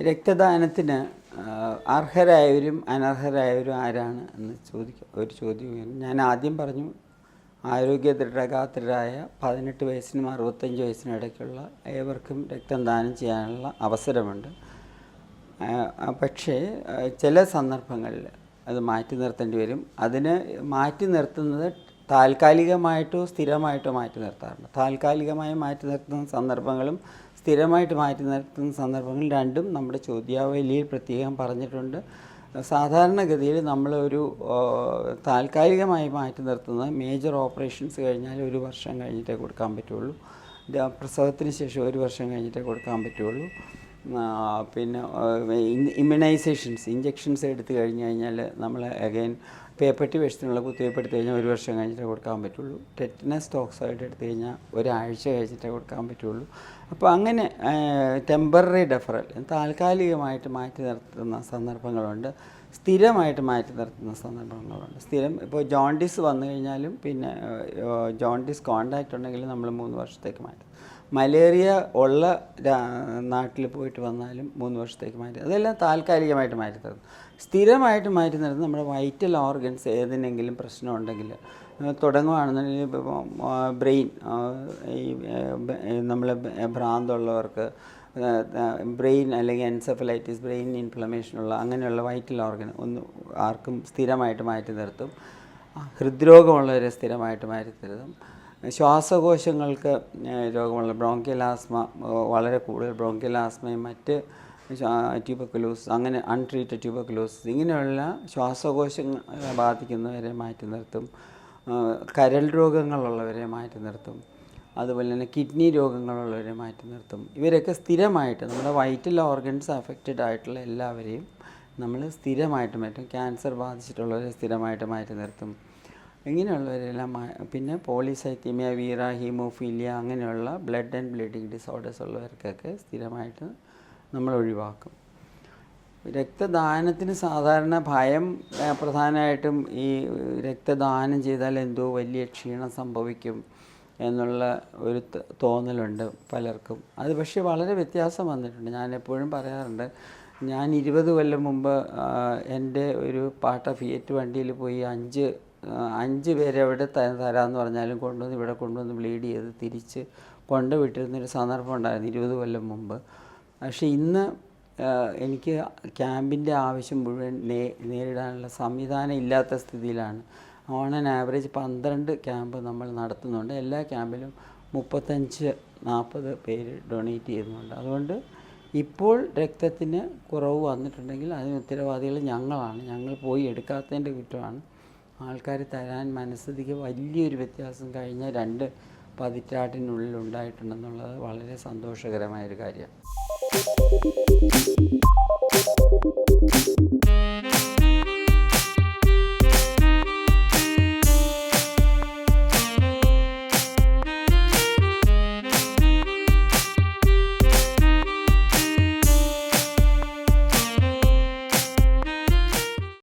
രക്തദാനത്തിന് അർഹരായവരും അനർഹരായവരും ആരാണ് എന്ന് ഒരു ചോദ്യം. ഞാൻ ആദ്യം പറഞ്ഞു, ആരോഗ്യ ദൃഢഗാത്രരായ 18 വയസ്സിനും 65 വയസ്സിനും ഇടയ്ക്കുള്ള ഏവർക്കും രക്തം ദാനം ചെയ്യാനുള്ള അവസരമുണ്ട്. പക്ഷേ ചില സന്ദർഭങ്ങളിൽ അത് മാറ്റി നിർത്തേണ്ടി വരും. അതിന് മാറ്റി നിർത്തുന്നത് താൽക്കാലികമായിട്ടോ സ്ഥിരമായിട്ടോ മാറ്റി നിർത്താറുണ്ട്. താൽക്കാലികമായി മാറ്റി നിർത്തുന്ന സന്ദർഭങ്ങളും സ്ഥിരമായിട്ട് മാറ്റി നിർത്തുന്ന സന്ദർഭങ്ങൾ രണ്ടും നമ്മുടെ ചോദ്യാവലിയിൽ പ്രത്യേകം പറഞ്ഞിട്ടുണ്ട്. സാധാരണഗതിയിൽ നമ്മളൊരു താൽക്കാലികമായി മാറ്റി നിർത്തുന്നത് മേജർ ഓപ്പറേഷൻസ് കഴിഞ്ഞാൽ 1 വർഷം കഴിഞ്ഞിട്ടേ കൊടുക്കാൻ പറ്റുള്ളൂ. പ്രസവത്തിന് ശേഷം 1 വർഷം കഴിഞ്ഞിട്ടേ കൊടുക്കാൻ പറ്റുള്ളൂ. പിന്നെ ഇമ്മ്യൂണൈസേഷൻസ് ഇഞ്ചെക്ഷൻസ് എടുത്തു കഴിഞ്ഞാൽ നമ്മൾ അഗൈൻ പേപ്പട്ടി വിഷത്തിനുള്ള കുത്തിവയ്പ്പ് എടുത്തു കഴിഞ്ഞാൽ 1 വർഷം കഴിഞ്ഞിട്ടേ കൊടുക്കാൻ പറ്റുള്ളൂ. ടെറ്റനസ് ടോക്സോയിഡ് എടുത്തു കഴിഞ്ഞാൽ 1 ആഴ്ച കഴിഞ്ഞിട്ടേ കൊടുക്കാൻ പറ്റുള്ളൂ. അപ്പോൾ അങ്ങനെ ടെമ്പററി ഡെഫറൽ താൽക്കാലികമായിട്ട് മാറ്റി നിർത്തുന്ന സന്ദർഭങ്ങളുണ്ട്, സ്ഥിരമായിട്ട് മാറ്റി നിർത്തുന്ന സന്ദർഭങ്ങളുണ്ട്. ഇപ്പോൾ ജോണ്ടിസ് വന്നു കഴിഞ്ഞാലും പിന്നെ ജോണ്ടിസ് കോണ്ടാക്റ്റ് ഉണ്ടെങ്കിൽ നമ്മൾ 3 വർഷത്തേക്ക് മാറ്റും. മലേറിയ ഉള്ള നാട്ടിൽ പോയിട്ട് വന്നാലും 3 വർഷത്തേക്ക് മാറ്റി. അതെല്ലാം താൽക്കാലികമായിട്ട് മാറ്റി നിർത്തും. സ്ഥിരമായിട്ട് മാറ്റി നിർത്തുന്നത് നമ്മുടെ വൈറ്റൽ ഓർഗൻസ് ഏതിനെങ്കിലും പ്രശ്നമുണ്ടെങ്കിൽ തുടങ്ങുകയാണെന്നുണ്ടെങ്കിൽ ബ്രെയിൻ, നമ്മൾ ഭ്രാന്തുള്ളവർക്ക് ബ്രെയിൻ അല്ലെങ്കിൽ എൻസെഫലൈറ്റിസ്, ബ്രെയിൻ ഇൻഫ്ലമേഷനുള്ള അങ്ങനെയുള്ള വൈറ്റൽ ഓർഗൻ ആർക്കും സ്ഥിരമായിട്ട് മാറ്റി നിർത്തും. ഹൃദ്രോഗമുള്ളവരെ സ്ഥിരമായിട്ട് മാറ്റി നിർത്തും. ശ്വാസകോശങ്ങൾക്ക് രോഗമുള്ള ബ്രോങ്കിയൽ ആസ്മ, വളരെ കൂടുതൽ ബ്രോങ്കിയൽ ആസ്മയും മറ്റ് ട്യൂബർക്കുലോസിസ്, അങ്ങനെ അൺട്രീറ്റഡ് ട്യൂബർക്കുലോസിസ്, ഇങ്ങനെയുള്ള ശ്വാസകോശങ്ങളെ ബാധിക്കുന്നവരെ മാറ്റി നിർത്തും. കരൾ രോഗങ്ങളുള്ളവരെ മാറ്റി നിർത്തും. അതുപോലെ തന്നെ കിഡ്നി രോഗങ്ങളുള്ളവരെ മാറ്റി നിർത്തും. ഇവരൊക്കെ സ്ഥിരമായിട്ട് നമ്മുടെ വൈറ്റൽ ഓർഗൻസ് അഫക്റ്റഡ് ആയിട്ടുള്ള എല്ലാവരെയും നമ്മൾ സ്ഥിരമായിട്ട് മാറ്റും. ക്യാൻസർ ബാധിച്ചിട്ടുള്ളവരെ സ്ഥിരമായിട്ട് മാറ്റി നിർത്തും. ഇങ്ങനെയുള്ളവരെല്ലാം പിന്നെ പോളിസൈത്തീമിയ, വീറ, ഹീമോഫീലിയ അങ്ങനെയുള്ള ബ്ലഡ് ആൻഡ് ബ്ലീഡിങ് ഡിസോർഡേഴ്സ് ഉള്ളവർക്കൊക്കെ സ്ഥിരമായിട്ട് നമ്മൾ ഒഴിവാക്കും. രക്തദാനത്തിന് സാധാരണ ഭയം പ്രധാനമായിട്ടും ഈ രക്തദാനം ചെയ്താൽ എന്തോ വലിയ ക്ഷീണം സംഭവിക്കും എന്നുള്ള ഒരു തോന്നലുണ്ട് പലർക്കും. അത് പക്ഷേ വളരെ വ്യത്യാസം വന്നിട്ടുണ്ട്. ഞാൻ എപ്പോഴും പറയാറുണ്ട്, ഞാൻ 20 കൊല്ലം മുമ്പ് എൻ്റെ ഒരു പാട്ട ഫിയറ്റ് വണ്ടിയിൽ പോയി 5 പേരെ എവിടെ തരാമെന്ന് പറഞ്ഞാലും ഇവിടെ കൊണ്ടുവന്ന് ബ്ലീഡ് ചെയ്ത് തിരിച്ച് കൊണ്ടുവിട്ടിരുന്നൊരു സന്ദർഭം ഉണ്ടായിരുന്നു 20 കൊല്ലം മുമ്പ്. പക്ഷേ ഇന്ന് എനിക്ക് ക്യാമ്പിൻ്റെ ആവശ്യം മുഴുവൻ നേരിടാനുള്ള സംവിധാനം ഇല്ലാത്ത സ്ഥിതിയിലാണ്. ഓൺ ആൻ ആവറേജ് 12 ക്യാമ്പ് നമ്മൾ നടത്തുന്നുണ്ട്. എല്ലാ ക്യാമ്പിലും 35-40 പേര് ഡൊണേറ്റ് ചെയ്യുന്നുണ്ട്. അതുകൊണ്ട് ഇപ്പോൾ രക്തത്തിന് കുറവ് വന്നിട്ടുണ്ടെങ്കിൽ അതിന് ഉത്തരവാദികൾ ഞങ്ങളാണ്. ഞങ്ങൾ പോയി എടുക്കാത്തതിൻ്റെ കുറ്റമാണ്. ആൾക്കാർ തരാൻ മനസ്ഥിതിക്ക് വലിയൊരു വ്യത്യാസം കഴിഞ്ഞ 2 പതിറ്റാണ്ടിനുള്ളിൽ ഉണ്ടായിട്ടുണ്ടെന്നുള്ളത് വളരെ സന്തോഷകരമായൊരു കാര്യമാണ്.